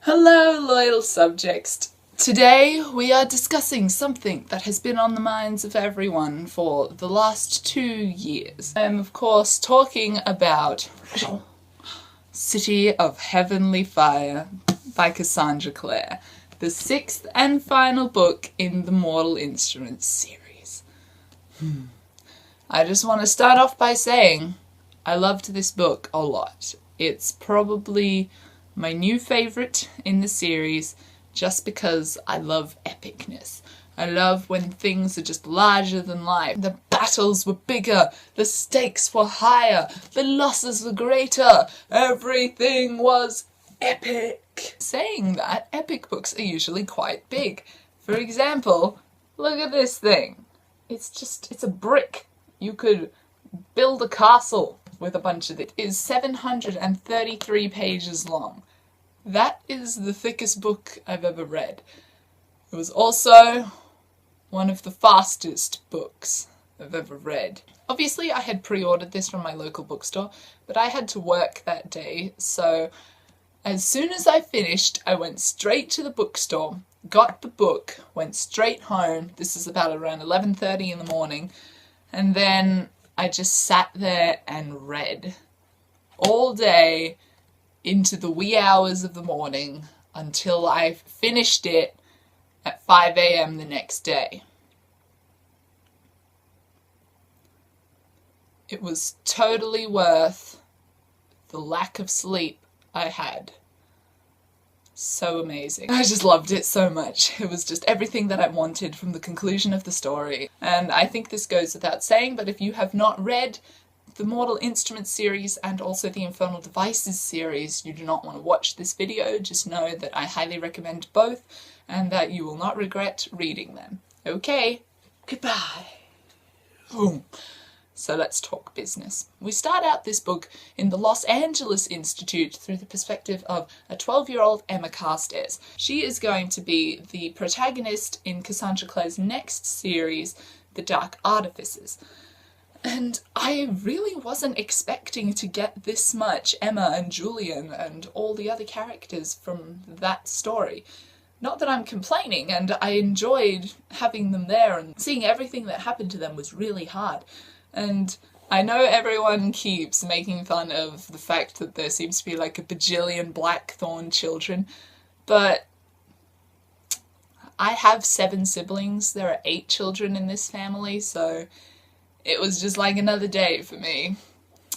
Hello, loyal subjects. Today we are discussing something that has been on the minds of everyone for the last 2 years. I am, of course, talking about City of Heavenly Fire by Cassandra Clare, the 6th and final book in the Mortal Instruments series. I just want to start off by saying I loved this book a lot. It's probably my new favourite in the series just because I love epicness. I love when things are just larger than life. The battles were bigger, the stakes were higher, the losses were greater, everything was epic. Saying that, epic books are usually quite big. For example, look at this thing. It's a brick. You could build a castle with a bunch of it. It is 733 pages long. That is the thickest book I've ever read. It was also one of the fastest books I've ever read. Obviously, I had pre-ordered this from my local bookstore, but I had to work that day, so as soon as I finished, I went straight to the bookstore, got the book, went straight home. This is about around 11:30 in the morning, and then I just sat there and read all day into the wee hours of the morning until I finished it at 5 a.m. the next day. It was totally worth the lack of sleep I had. So amazing. I just loved it so much. It was just everything that I wanted from the conclusion of the story. And I think this goes without saying, but if you have not read the Mortal Instruments series and also the Infernal Devices series, you do not want to watch this video. Just know that I highly recommend both and that you will not regret reading them. Okay, goodbye. Boom. So let's talk business. We start out this book in the Los Angeles Institute through the perspective of a 12-year-old Emma Carstairs. She is going to be the protagonist in Cassandra Clare's next series, The Dark Artifices. And I really wasn't expecting to get this much Emma and Julian and all the other characters from that story. Not that I'm complaining, and I enjoyed having them there, and seeing everything that happened to them was really hard. And I know everyone keeps making fun of the fact that there seems to be like a bajillion Blackthorn children, but I have 7 siblings. There are 8 children in this family, so it was just like another day for me.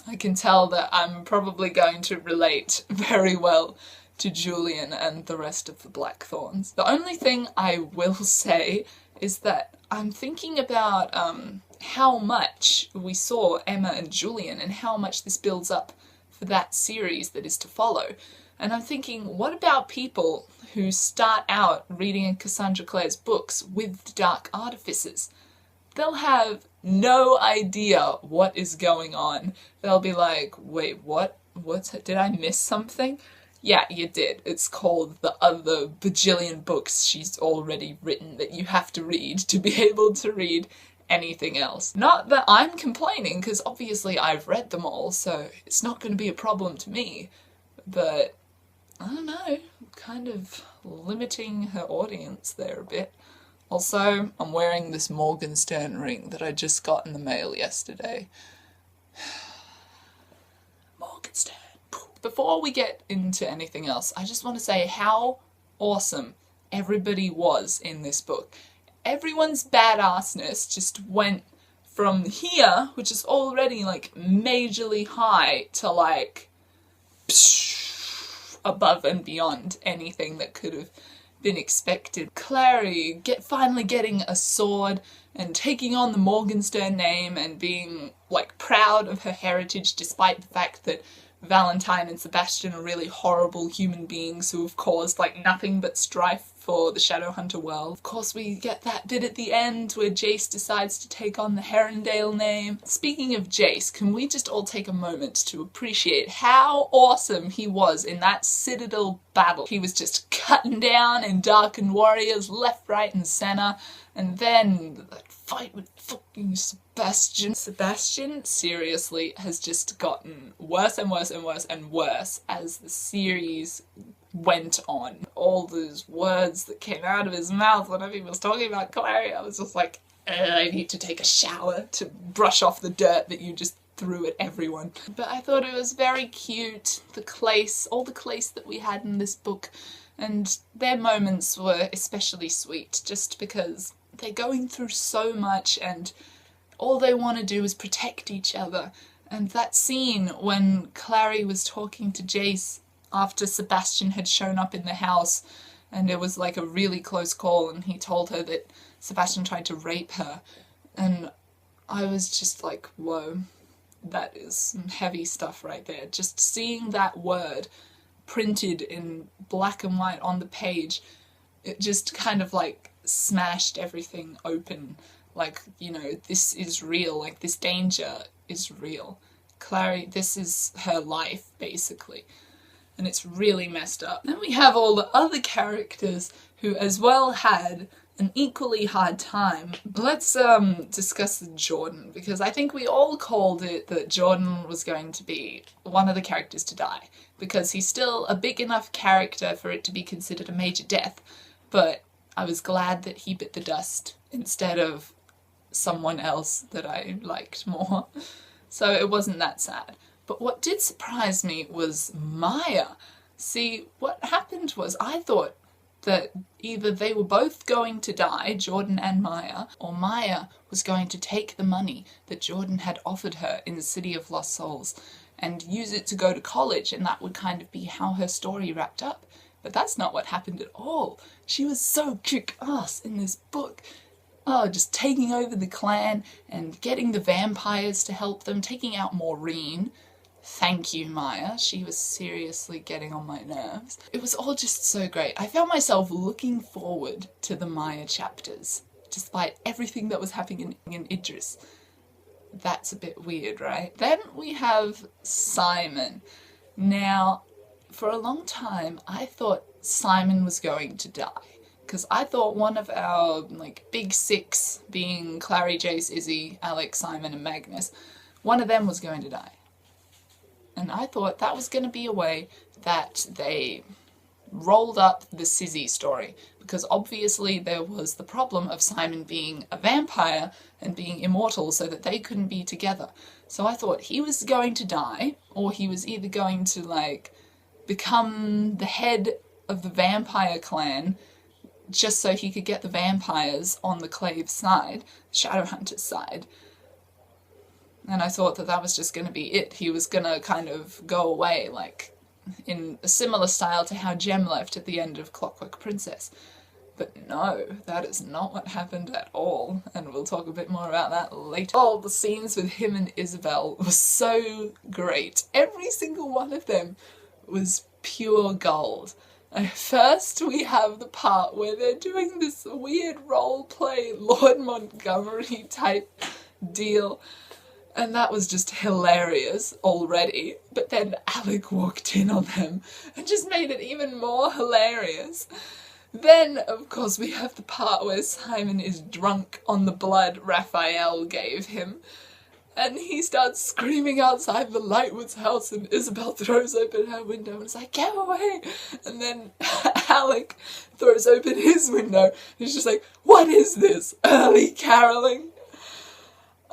I can tell that I'm probably going to relate very well to Julian and the rest of the Blackthorns. The only thing I will say is that I'm thinking about how much we saw Emma and Julian and how much this builds up for that series that is to follow. And I'm thinking, what about people who start out reading Cassandra Clare's books with the Dark Artifices? They'll have no idea what is going on. They'll be like, wait, what? Did I miss something? Yeah, you did. It's called the other bajillion books she's already written that you have to read to be able to read anything else. Not that I'm complaining, because obviously I've read them all, so it's not going to be a problem to me. But, I don't know, kind of limiting her audience there a bit. Also, I'm wearing this Morgenstern ring that I just got in the mail yesterday. Morgenstern. Before we get into anything else, I just want to say how awesome everybody was in this book. Everyone's badassness just went from here, which is already like majorly high, to like above and beyond anything that could have been expected. Clare finally getting a sword and taking on the Morgenstern name and being like proud of her heritage despite the fact that Valentine and Sebastian are really horrible human beings who have caused like nothing but strife for the Shadowhunter world. Of course we get that bit at the end where Jace decides to take on the Herondale name. Speaking of Jace, can we just all take a moment to appreciate how awesome he was in that Citadel battle? He was just cutting down and darkened warriors left, right and centre, and then that fight with fucking Sebastian. Sebastian, seriously, has just gotten worse and worse and worse and worse as the series went on. All those words that came out of his mouth whenever he was talking about Clare, I was just like, I need to take a shower to brush off the dirt that you just threw at everyone. But I thought it was very cute, the Cleese, all the Cleese that we had in this book, and their moments were especially sweet just because they're going through so much and all they want to do is protect each other. And that scene when Clary was talking to Jace after Sebastian had shown up in the house and it was like a really close call and he told her that Sebastian tried to rape her, and I was just like, whoa, that is some heavy stuff right there. Just seeing that word printed in black and white on the page, it just kind of like smashed everything open. Like, you know, this is real, like this danger is real. Clary, this is her life basically, and it's really messed up. Then we have all the other characters who as well had an equally hard time. Let's discuss Jordan, because I think we all called it that Jordan was going to be one of the characters to die, because he's still a big enough character for it to be considered a major death, but I was glad that he bit the dust instead of someone else that I liked more. So it wasn't that sad. But what did surprise me was Maya. See, what happened was I thought that either they were both going to die, Jordan and Maya, or Maya was going to take the money that Jordan had offered her in the City of Lost Souls and use it to go to college, and that would kind of be how her story wrapped up. But that's not what happened at all. She was so kick-ass in this book. Oh, just taking over the clan and getting the vampires to help them, taking out Maureen. Thank you, Maya. She was seriously getting on my nerves. It was all just so great. I found myself looking forward to the Maya chapters, despite everything that was happening in Idris. That's a bit weird, right? Then we have Simon. Now, for a long time, I thought Simon was going to die, because I thought one of our, like, big six, being Clary, Jace, Izzy, Alec, Simon, and Magnus, one of them was going to die. And I thought that was going to be a way that they rolled up the Sizzy story, because obviously there was the problem of Simon being a vampire and being immortal so that they couldn't be together. So I thought he was going to die, or he was either going to, like, become the head of the vampire clan just so he could get the vampires on the Clave side, Shadowhunter's side. And I thought that that was just going to be it. He was going to kind of go away, like, in a similar style to how Jem left at the end of Clockwork Princess. But no, that is not what happened at all, and we'll talk a bit more about that later. All the scenes with him and Isabel were so great. Every single one of them was pure gold. First, we have the part where they're doing this weird role-play Lord Montgomery type deal, and that was just hilarious already. But then Alec walked in on them and just made it even more hilarious. Then, of course, we have the part where Simon is drunk on the blood Raphael gave him, and he starts screaming outside the Lightwood's house, and Isabel throws open her window and is like, "Get away!" And then Alec throws open his window and he's just like, "What is this? Early caroling?"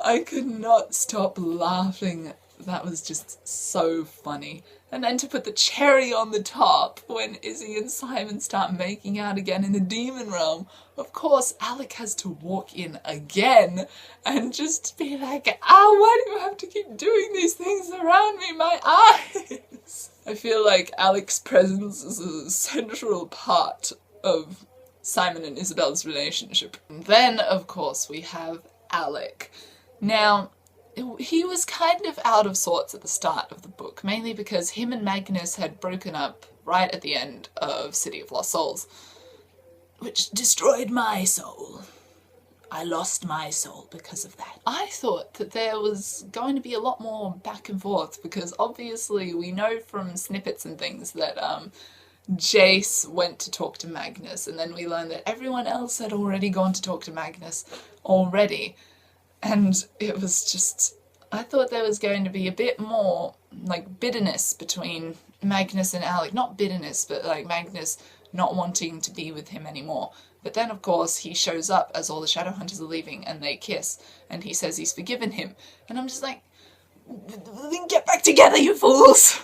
I could not stop laughing. That was just so funny. And then to put the cherry on the top, when Izzy and Simon start making out again in the demon realm, of course Alec has to walk in again and just be like, "Ow, why do you have to keep doing these things around me? My eyes!" I feel like Alec's presence is a central part of Simon and Isabel's relationship. And then, of course, we have Alec. Now, he was kind of out of sorts at the start of the book, mainly because him and Magnus had broken up right at the end of City of Lost Souls, which destroyed my soul. I lost my soul because of that. I thought that there was going to be a lot more back and forth, because obviously we know from snippets and things that Jace went to talk to Magnus, and then we learned that everyone else had already gone to talk to Magnus already. And it was just, I thought there was going to be a bit more, like, bitterness between Magnus and Alec, not bitterness, but like Magnus not wanting to be with him anymore. But then, of course, he shows up as all the Shadowhunters are leaving and they kiss. And he says he's forgiven him. And I'm just like, then get back together, you fools!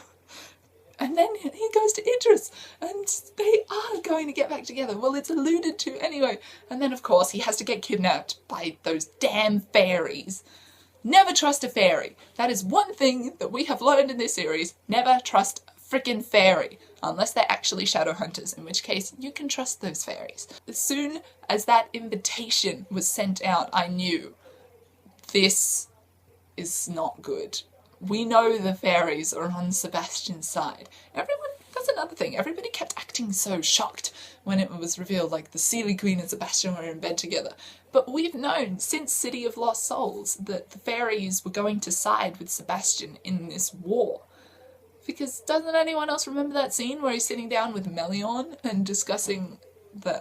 And then he goes to Idris, and they are going to get back together. Well, it's alluded to anyway. And then, of course, he has to get kidnapped by those damn fairies. Never trust a fairy. That is one thing that we have learned in this series. Never trust a frickin' fairy. Unless they're actually Shadowhunters, in which case you can trust those fairies. As soon as that invitation was sent out, I knew this is not good. We know the fairies are on Sebastian's side. That's another thing, everybody kept acting so shocked when it was revealed like the Seelie Queen and Sebastian were in bed together. But we've known since City of Lost Souls that the fairies were going to side with Sebastian in this war. Because doesn't anyone else remember that scene where he's sitting down with Melion and discussing that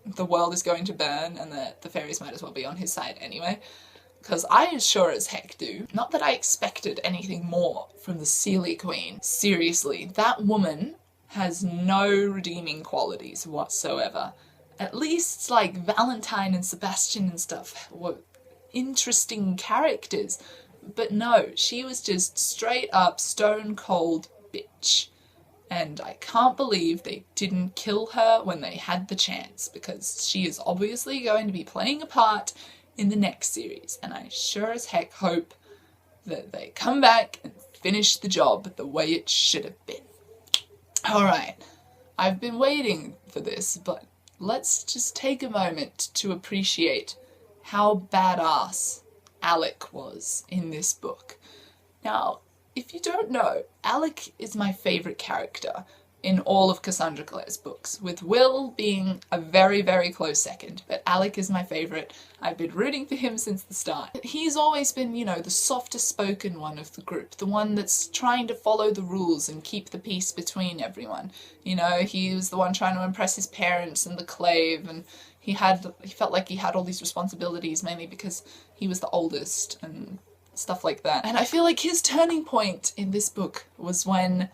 the world is going to burn and that the fairies might as well be on his side anyway? Because I sure as heck do. Not that I expected anything more from the Seelie Queen. Seriously, that woman has no redeeming qualities whatsoever. At least, like, Valentine and Sebastian and stuff were interesting characters. But no, she was just straight up stone cold bitch. And I can't believe they didn't kill her when they had the chance, because she is obviously going to be playing a part in the next series, and I sure as heck hope that they come back and finish the job the way it should have been. Alright, I've been waiting for this, but let's just take a moment to appreciate how badass Alec was in this book. Now, if you don't know, Alec is my favourite character in all of Cassandra Clare's books, with Will being a very, very close second, but Alec is my favourite. I've been rooting for him since the start. He's always been, you know, the softer spoken one of the group, the one that's trying to follow the rules and keep the peace between everyone. You know, he was the one trying to impress his parents and the Clave, and he felt like he had all these responsibilities, mainly because he was the oldest and stuff like that. And I feel like his turning point in this book was when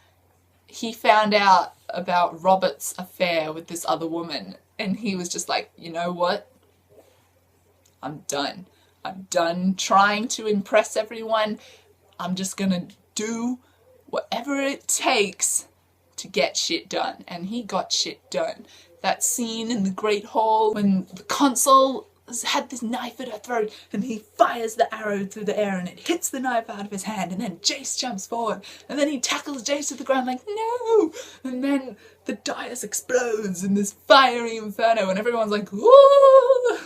he found out about Robert's affair with this other woman, and he was just like, you know what? I'm done. I'm done trying to impress everyone. I'm just gonna do whatever it takes to get shit done. And he got shit done. That scene in the Great Hall when the consul had this knife at her throat and he fires the arrow through the air and it hits the knife out of his hand, and then Jace jumps forward and then he tackles Jace to the ground like, no! And then the dais explodes in this fiery inferno and everyone's like, whoa!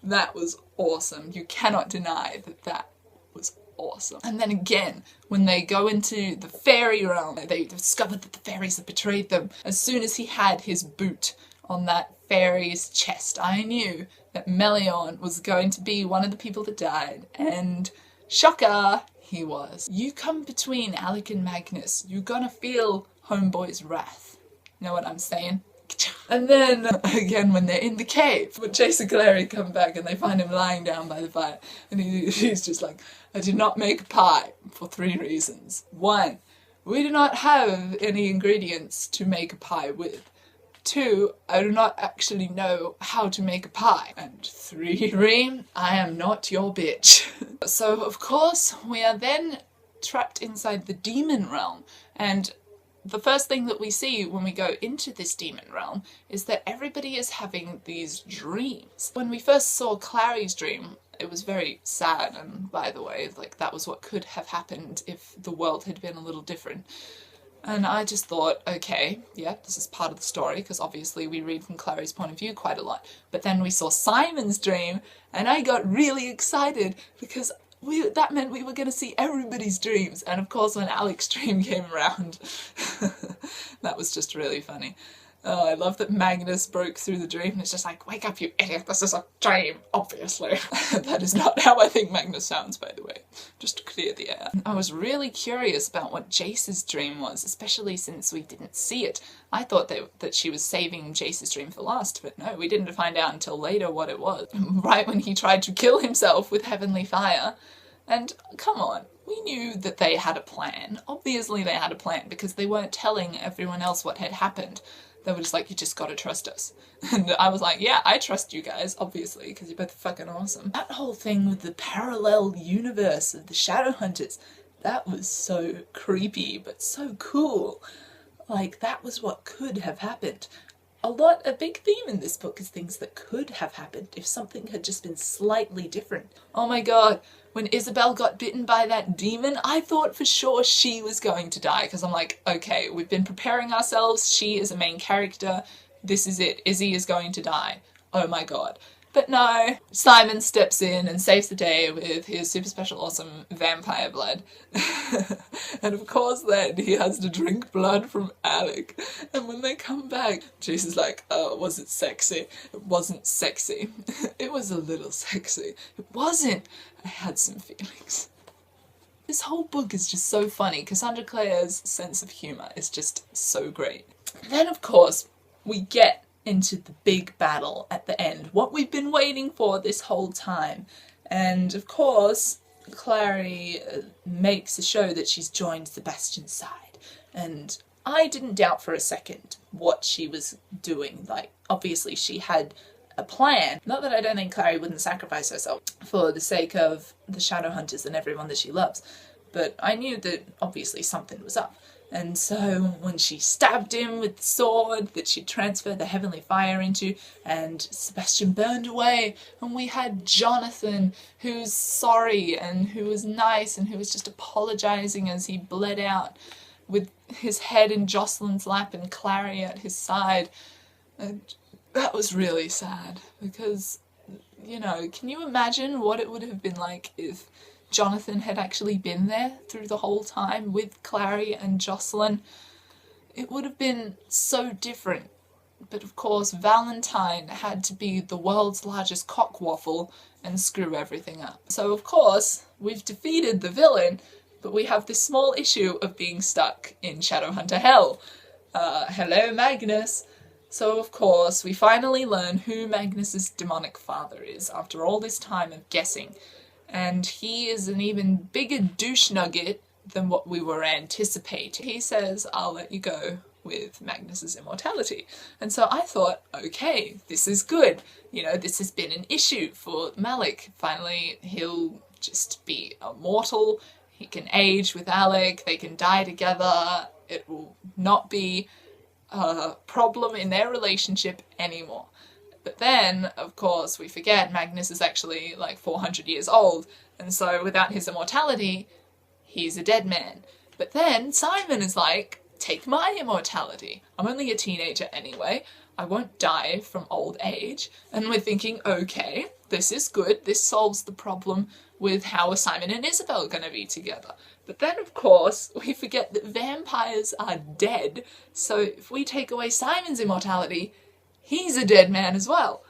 That was awesome. You cannot deny that that was awesome. And then again, when they go into the fairy realm, they discover that the fairies have betrayed them. As soon as he had his boot on that fairy's chest, I knew that Melion was going to be one of the people that died, and shocker, he was. You come between Alec and Magnus, you're gonna feel Homeboy's wrath. You know what I'm saying? And then, again, when they're in the cave, when Jace and Clary come back and they find him lying down by the fire, and he's just like, I did not make a pie for 3 reasons. 1, we do not have any ingredients to make a pie with. 2, I do not actually know how to make a pie. And 3, Reem, I am not your bitch. So, of course, we are then trapped inside the demon realm, and the first thing that we see when we go into this demon realm is that everybody is having these dreams. When we first saw Clary's dream, it was very sad, and by the way, like, that was what could have happened if the world had been a little different. And I just thought, okay, yeah, this is part of the story, because obviously we read from Clary's point of view quite a lot. But then we saw Simon's dream, and I got really excited, because that meant we were going to see everybody's dreams. And of course, when Alec's dream came around, that was just really funny. Oh, I love that Magnus broke through the dream and it's just like, wake up, you idiot, this is a dream, obviously. That is not how I think Magnus sounds, by the way, just to clear the air. I was really curious about what Jace's dream was, especially since we didn't see it. I thought that she was saving Jace's dream for last, but no, we didn't find out until later what it was. Right when he tried to kill himself with heavenly fire. And come on, we knew that they had a plan. Obviously they had a plan because they weren't telling everyone else what had happened. They were just like, you just gotta trust us. And I was like, yeah, I trust you guys, obviously, because you're both fucking awesome. That whole thing with the parallel universe of the Shadowhunters, that was so creepy, but so cool. Like, that was what could have happened. A big theme in this book is things that could have happened if something had just been slightly different. Oh my god, when Isabel got bitten by that demon, I thought for sure she was going to die, because I'm like, okay, we've been preparing ourselves, she is a main character, this is it, Izzy is going to die. Oh my god. But no, Simon steps in and saves the day with his super special awesome vampire blood. And of course then he has to drink blood from Alec. And when they come back, Jason's like, oh, was it sexy? It wasn't sexy. It was a little sexy. It wasn't. I had some feelings. This whole book is just so funny. Cassandra Clare's sense of humour is just so great. Then of course we get into the big battle at the end, what we've been waiting for this whole time. And of course Clare makes a show that she's joined Sebastian's side, and I didn't doubt for a second what she was doing. Like, obviously she had a plan. Not that I don't think Clare wouldn't sacrifice herself for the sake of the Shadowhunters and everyone that she loves, but I knew that obviously something was up. And so when she stabbed him with the sword that she transferred the heavenly fire into, and Sebastian burned away, and we had Jonathan, who's sorry and who was nice and who was just apologising as he bled out with his head in Jocelyn's lap and Clare at his side. And that was really sad because, you know, can you imagine what it would have been like if Jonathan had actually been there through the whole time with Clare and Jocelyn? It would have been so different. But of course Valentine had to be the world's largest cockwaffle and screw everything up. So of course we've defeated the villain, but we have this small issue of being stuck in Shadowhunter hell. Hello Magnus. So of course we finally learn who Magnus's demonic father is after all this time of guessing. And he is an even bigger douche nugget than what we were anticipating. He says, I'll let you go with Magnus's immortality. And so I thought, okay, this is good. You know, this has been an issue for Malik. Finally, he'll just be immortal. He can age with Alec. They can die together. It will not be a problem in their relationship anymore. But then, of course, we forget Magnus is actually like 400 years old, and so without his immortality, he's a dead man. But then Simon is like, take my immortality. I'm only a teenager anyway. I won't die from old age. And we're thinking, okay, this is good. This solves the problem with how are Simon and Isabel going to be together. But then, of course, we forget that vampires are dead. So if we take away Simon's immortality, he's a dead man as well.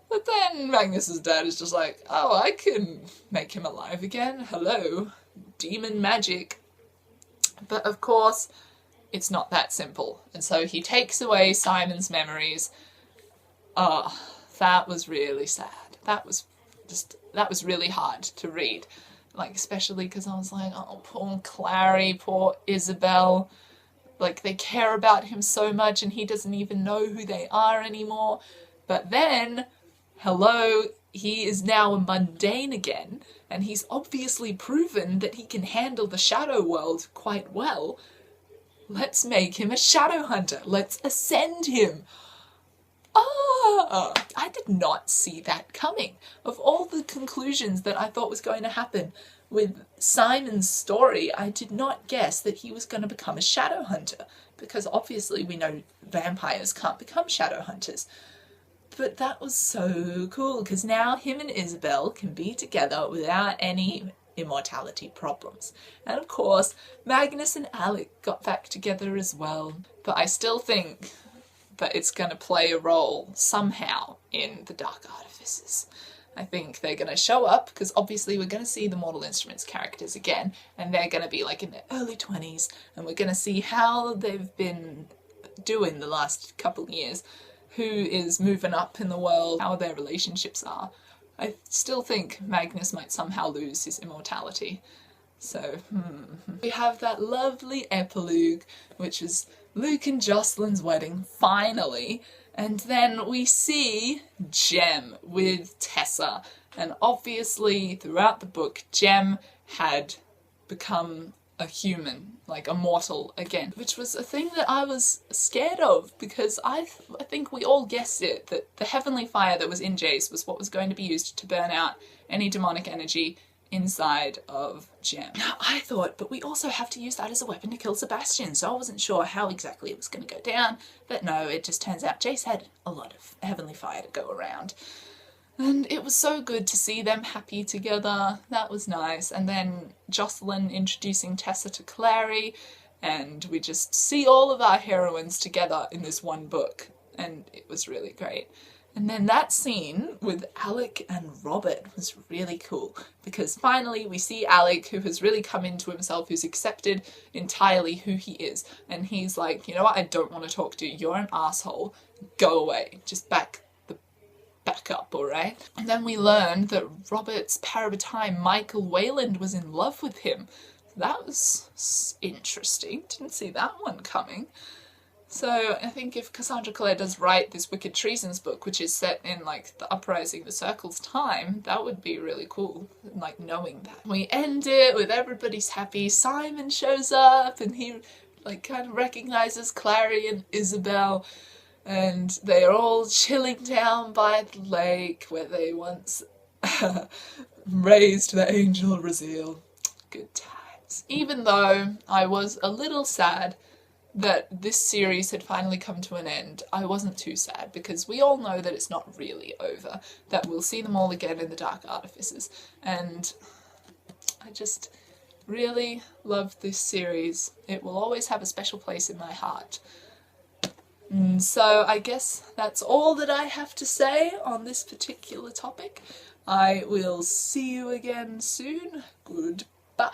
But then Magnus's dad is just like, oh, I can make him alive again. Hello, demon magic. But of course, it's not that simple. And so he takes away Simon's memories. Oh, that was really sad. That was really hard to read. Like, especially because I was like, oh, poor Clary, poor Isabel. Like, they care about him so much and he doesn't even know who they are anymore. But then, hello, he is now a mundane again, and he's obviously proven that he can handle the shadow world quite well. Let's make him a shadow hunter. Let's ascend him. Ah, I did not see that coming. Of all the conclusions that I thought was going to happen with Simon's story, I did not guess that he was going to become a shadow hunter, because obviously we know vampires can't become shadow hunters. But that was so cool, because now him and Isabel can be together without any immortality problems. And of course, Magnus and Alec got back together as well. But I still think that it's going to play a role somehow in the Dark Artifices. I think they're going to show up, because obviously we're going to see the Mortal Instruments characters again, and they're going to be like in their early 20s, and we're going to see how they've been doing the last couple of years, who is moving up in the world, how their relationships are. I still think Magnus might somehow lose his immortality. So, we have that lovely epilogue, which is Luke and Jocelyn's wedding, finally. And then we see Jem with Tessa. And obviously, throughout the book, Jem had become a human, like a mortal again, which was a thing that I was scared of, because I think we all guessed it, that the heavenly fire that was in Jace was what was going to be used to burn out any demonic energy inside of Jem. Now I thought, but we also have to use that as a weapon to kill Sebastian, so I wasn't sure how exactly it was going to go down, but no, it just turns out Jace had a lot of heavenly fire to go around. And it was so good to see them happy together. That was nice. And then Jocelyn introducing Tessa to Clare, and we just see all of our heroines together in this one book, and it was really great. And then that scene with Alec and Robert was really cool, because finally we see Alec, who has really come into himself, who's accepted entirely who he is. And he's like, you know what, I don't want to talk to you, you're an asshole, go away, just back up, alright? And then we learned that Robert's parabatai, Michael Wayland, was in love with him. That was interesting, didn't see that one coming. So I think if Cassandra Clare does write this Wicked Treasons book, which is set in like the Uprising, the Circle's time, that would be really cool, like knowing that. We end it with everybody's happy. Simon shows up and he like kind of recognises Clary and Isabel, and they are all chilling down by the lake where they once raised the angel Raziel. Good times. Even though I was a little sad that this series had finally come to an end, I wasn't too sad, because we all know that it's not really over, that we'll see them all again in the Dark Artifices, and I just really love this series. It will always have a special place in my heart. So I guess that's all that I have to say on this particular topic. I will see you again soon. Goodbye.